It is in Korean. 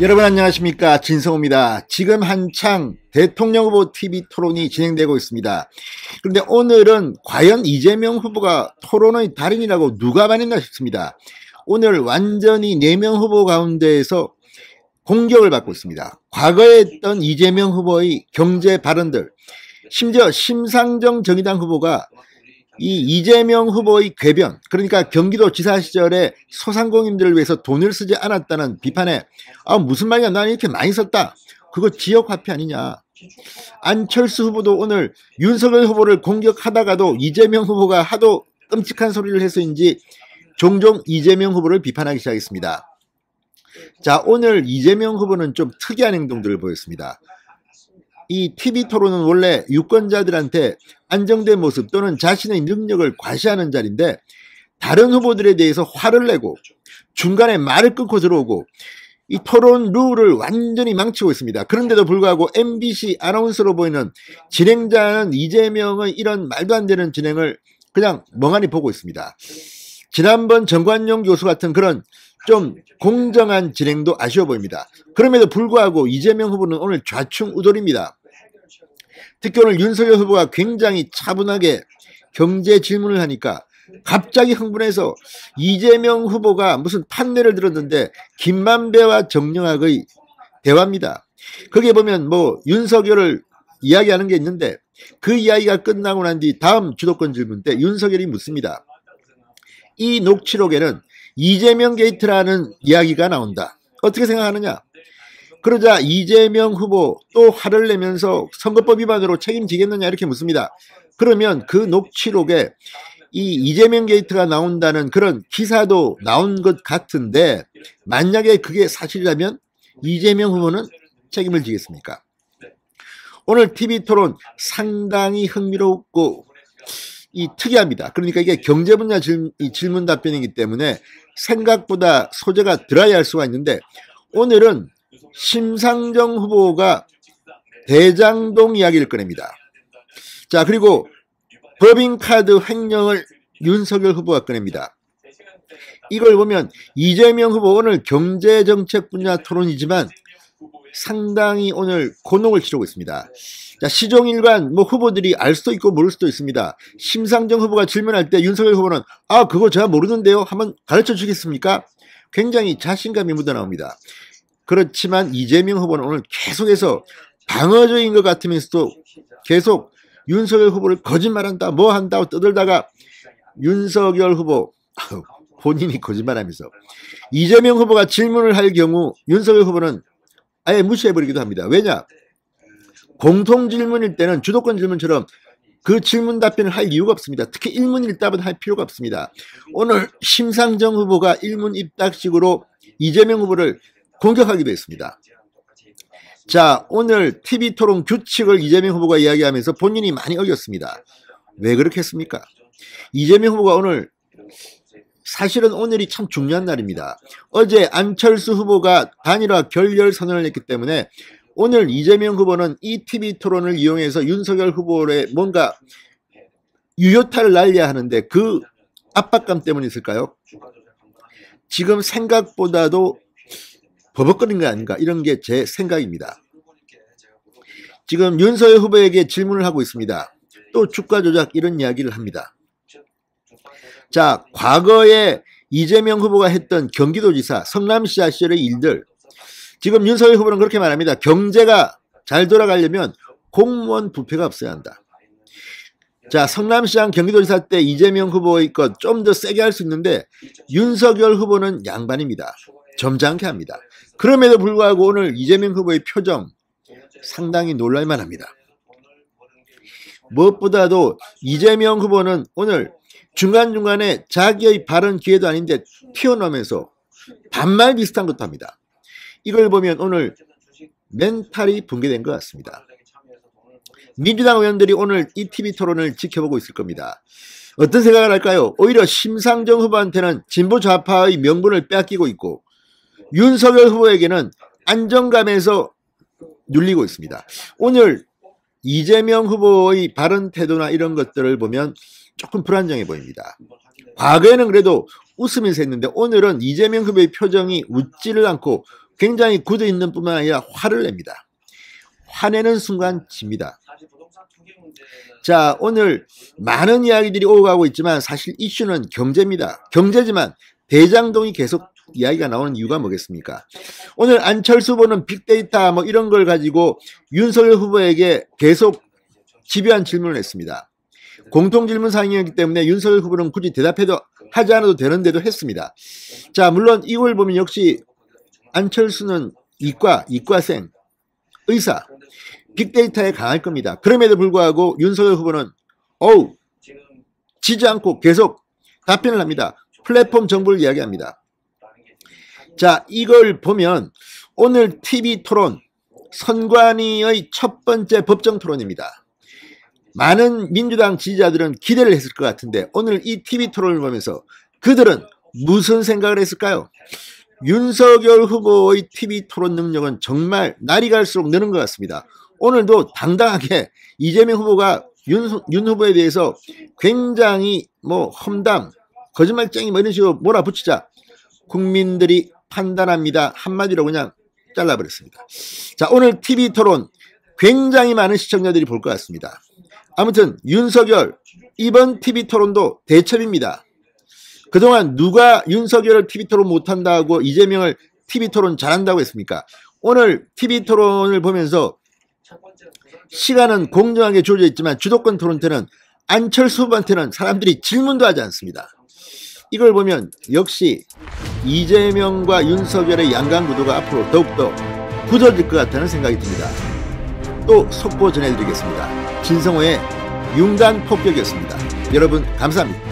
여러분 안녕하십니까, 진성호입니다. 지금 한창 대통령 후보 TV 토론이 진행되고 있습니다. 그런데 오늘은 과연 이재명 후보가 토론의 달인이라고 누가 말했나 싶습니다. 오늘 완전히 4명 후보 가운데에서 공격을 받고 있습니다. 과거에 했던 이재명 후보의 경제 발언들, 심지어 심상정 정의당 후보가 이 이재명 후보의 궤변, 그러니까 경기도지사 시절에 소상공인들을 위해서 돈을 쓰지 않았다는 비판에 무슨 말이야, 나는 이렇게 많이 썼다, 그거 지역화폐 아니냐. 안철수 후보도 오늘 윤석열 후보를 공격하다가도 이재명 후보가 하도 끔찍한 소리를 해서인지 종종 이재명 후보를 비판하기 시작했습니다. 자, 오늘 이재명 후보는 좀 특이한 행동들을 보였습니다. 이 TV 토론은 원래 유권자들한테 안정된 모습 또는 자신의 능력을 과시하는 자리인데, 다른 후보들에 대해서 화를 내고 중간에 말을 끊고 들어오고 이 토론 룰을 완전히 망치고 있습니다. 그런데도 불구하고 MBC 아나운서로 보이는 진행자는 이재명의 이런 말도 안 되는 진행을 그냥 멍하니 보고 있습니다. 지난번 정관용 교수 같은 그런 좀 공정한 진행도 아쉬워 보입니다. 그럼에도 불구하고 이재명 후보는 오늘 좌충우돌입니다. 특히 오늘 윤석열 후보가 굉장히 차분하게 경제 질문을 하니까 갑자기 흥분해서 이재명 후보가 무슨 판례를 들었는데 김만배와 정영학의 대화입니다. 거기에 보면 윤석열을 이야기하는 게 있는데, 그 이야기가 끝나고 난 뒤 다음 주도권 질문 때 윤석열이 묻습니다. 이 녹취록에는 이재명 게이트라는 이야기가 나온다. 어떻게 생각하느냐? 그러자 이재명 후보 또 화를 내면서 선거법 위반으로 책임지겠느냐 이렇게 묻습니다. 그러면 그 녹취록에 이 이재명 게이트가 나온다는 그런 기사도 나온 것 같은데, 만약에 그게 사실이라면 이재명 후보는 책임을 지겠습니까? 오늘 TV 토론 상당히 흥미롭고 특이합니다. 그러니까 이게 경제 분야 질문 답변이기 때문에 생각보다 소재가 드라이할 수가 있는데, 오늘은 심상정 후보가 대장동 이야기를 꺼냅니다. 자, 그리고 법인카드 횡령을 윤석열 후보가 꺼냅니다. 이걸 보면 이재명 후보 오늘 경제정책 분야 토론이지만 상당히 오늘 곤혹을 치르고 있습니다. 자, 시종일관 후보들이 알 수도 있고 모를 수도 있습니다. 심상정 후보가 질문할 때 윤석열 후보는 그거 제가 모르는데요, 한번 가르쳐 주겠습니까? 굉장히 자신감이 묻어나옵니다. 그렇지만 이재명 후보는 오늘 계속해서 방어적인 것 같으면서도 계속 윤석열 후보를 거짓말한다, 뭐 한다고 떠들다가 윤석열 후보 본인이 거짓말하면서 이재명 후보가 질문을 할 경우 윤석열 후보는 아예 무시해버리기도 합니다. 왜냐? 공통 질문일 때는 주도권 질문처럼 그 질문 답변을 할 이유가 없습니다. 특히 일문일답은 할 필요가 없습니다. 오늘 심상정 후보가 일문일답식으로 이재명 후보를 공격하기도 했습니다. 자, 오늘 TV 토론 규칙을 이재명 후보가 이야기하면서 본인이 많이 어겼습니다. 왜 그렇게 했습니까? 이재명 후보가 사실은 오늘이 참 중요한 날입니다. 어제 안철수 후보가 단일화 결렬 선언을 했기 때문에 오늘 이재명 후보는 이 TV 토론을 이용해서 윤석열 후보의 뭔가 유효타를 날려야 하는데, 그 압박감 때문에 있을까요? 지금 생각보다도 버벅거린 거 아닌가, 이런 게 제 생각입니다. 지금 윤석열 후보에게 질문을 하고 있습니다. 또 주가 조작 이런 이야기를 합니다. 자, 과거에 이재명 후보가 했던 경기도지사 성남시장 시절의 일들, 지금 윤석열 후보는 그렇게 말합니다. 경제가 잘 돌아가려면 공무원 부패가 없어야 한다. 자, 성남시장 경기도지사 때 이재명 후보의 것 좀 더 세게 할 수 있는데 윤석열 후보는 양반입니다. 점잖게 합니다. 그럼에도 불구하고 오늘 이재명 후보의 표정 상당히 놀랄만 합니다. 무엇보다도 이재명 후보는 오늘 중간중간에 자기의 발언 기회도 아닌데 튀어나오면서 반말 비슷한 것도 합니다. 이걸 보면 오늘 멘탈이 붕괴된 것 같습니다. 민주당 의원들이 오늘 이 TV 토론을 지켜보고 있을 겁니다. 어떤 생각을 할까요? 오히려 심상정 후보한테는 진보 좌파의 명분을 빼앗기고 있고, 윤석열 후보에게는 안정감에서 눌리고 있습니다. 오늘 이재명 후보의 발언 태도나 이런 것들을 보면 조금 불안정해 보입니다. 과거에는 그래도 웃으면서 했는데 오늘은 이재명 후보의 표정이 웃지를 않고 굉장히 굳어 있는 뿐만 아니라 화를 냅니다. 화내는 순간 집니다. 자, 오늘 많은 이야기들이 오고 가고 있지만 사실 이슈는 경제입니다. 경제지만 대장동이 계속 이야기가 나오는 이유가 뭐겠습니까? 오늘 안철수 후보는 빅데이터 뭐 이런 걸 가지고 윤석열 후보에게 계속 집요한 질문을 했습니다. 공통질문 사항이었기 때문에 윤석열 후보는 굳이 대답해도 하지 않아도 되는데도 했습니다. 자, 물론 이걸 보면 역시 안철수는 이과생, 의사, 빅데이터에 강할 겁니다. 그럼에도 불구하고 윤석열 후보는 지지 않고 계속 답변을 합니다. 플랫폼 정보를 이야기합니다. 자, 이걸 보면 오늘 TV토론 선관위의 첫 번째 법정 토론입니다. 많은 민주당 지지자들은 기대를 했을 것 같은데 오늘 이 TV토론을 보면서 그들은 무슨 생각을 했을까요? 윤석열 후보의 TV토론 능력은 정말 날이 갈수록 느는 것 같습니다. 오늘도 당당하게 이재명 후보가 윤 후보에 대해서 굉장히 험담, 거짓말쟁이 이런 식으로 몰아붙이자 국민들이 판단합니다. 한마디로 그냥 잘라버렸습니다. 자, 오늘 TV토론 굉장히 많은 시청자들이 볼 것 같습니다. 아무튼 윤석열 이번 TV토론도 대첩입니다. 그동안 누가 윤석열을 TV토론 못한다고 이재명을 TV토론 잘한다고 했습니까? 오늘 TV토론을 보면서 시간은 공정하게 주어져 있지만 주도권 토론 때는 안철수 후보한테는 사람들이 질문도 하지 않습니다. 이걸 보면 역시 이재명과 윤석열의 양강구도가 앞으로 더욱더 굳어질 것 같다는 생각이 듭니다. 또 속보 전해드리겠습니다. 진성호의 융단 폭격이었습니다. 여러분 감사합니다.